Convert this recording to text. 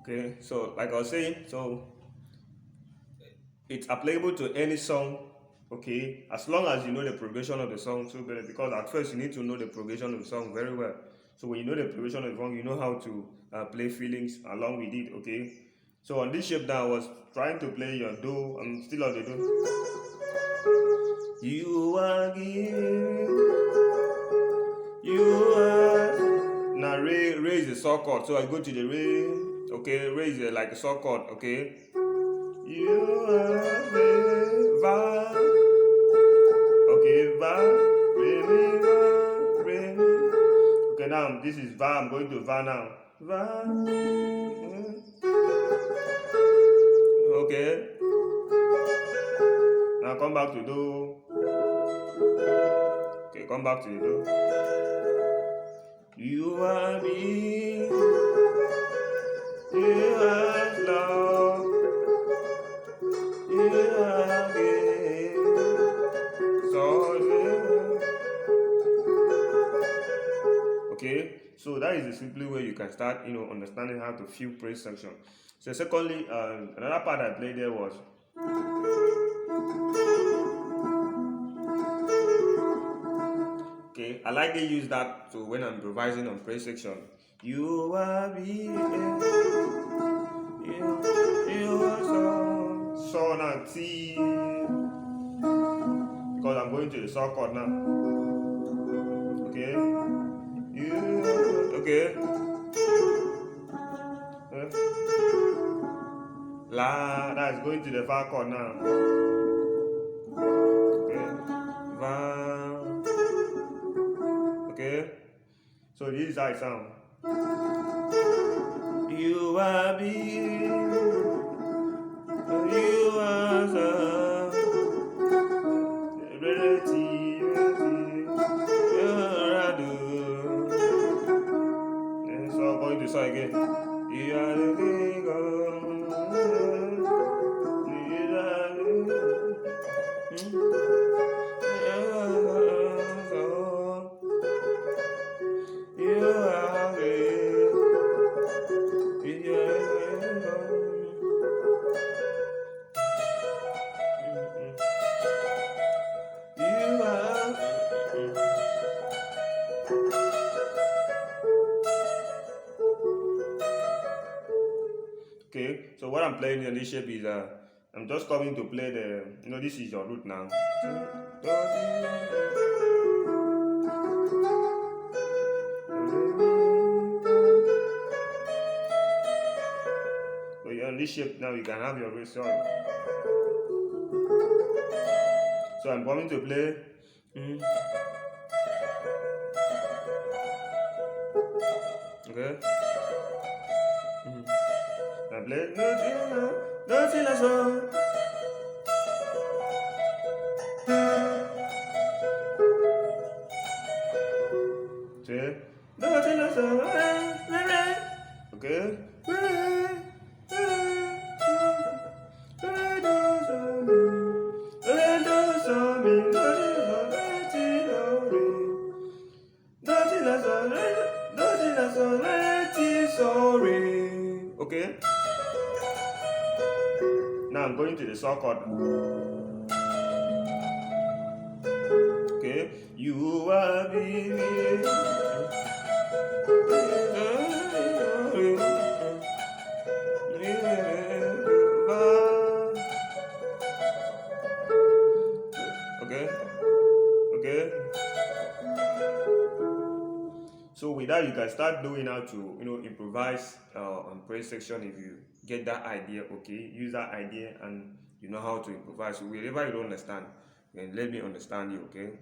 Okay, so like I was saying, so it's applicable to any song, okay, as long as you know the progression of the song. So because at first you need to know the progression of the song very well. So when you know the progression of the song, you know how to play feelings along with it, okay. So on this shape now, I was trying to play your do. I'm still on the do. You are giving, you are. Now re is the saw chord, so I go to the re. Okay, re is like a saw chord, okay. You are va. Okay, va, re mi va, re mi. Okay, now this is va. I'm going to va now. Va. Okay. Now come back to do. Okay, come back to the do. You are me. You are love. You are gay. So okay, so that is the simple way you can start, understanding how to feel praise section. So secondly, another part I played there was okay. I like to use that to when I'm improvising on praise section. You are me, you are so now T, because I'm going to the saw chord now. Okay, you okay. La, that's going to the fa chord now. Okay, va. Okay, so this is how it sounds. You are me, you are the reality, you are the. So I'm going to say again. You are the king of. You are okay, so what I'm playing in this shape is I'm just coming to play the, this is your root now. So you're on this shape now, you can have your root. So I'm coming to play. Okay. I play nothing less on. Okay. Nothing less on. Okay. Okay. Now I'm going to the saw chord. Okay. You are me. Okay. Okay. So with that, you can start knowing how to, improvise on praise section if you get that idea. Okay, use that idea and you know how to improvise. So wherever you don't understand, then let me understand you. Okay.